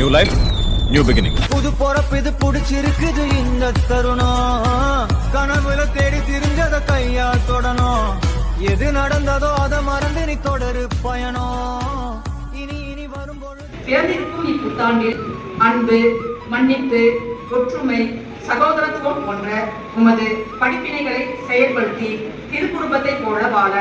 New life, new beginning. புது பொறப்பு இது புடிச்சிருக்குது இந்த தருணம். கனவுல தேடி திரிஞ்சத கையால் தொடணும். எது நடந்ததோ அதை மறந்து நீ தொடரு பயணம். இனி வரும்பொழுது பிறந்திருக்கும் இப்புத்தாண்டில் அன்பு, மன்னிப்பு, ஒற்றுமை, சகோதரத்துவம் போன்ற உமது படிப்பினைகளை செயல்படுத்தி திருக்குடும்பத்தை போல வாழ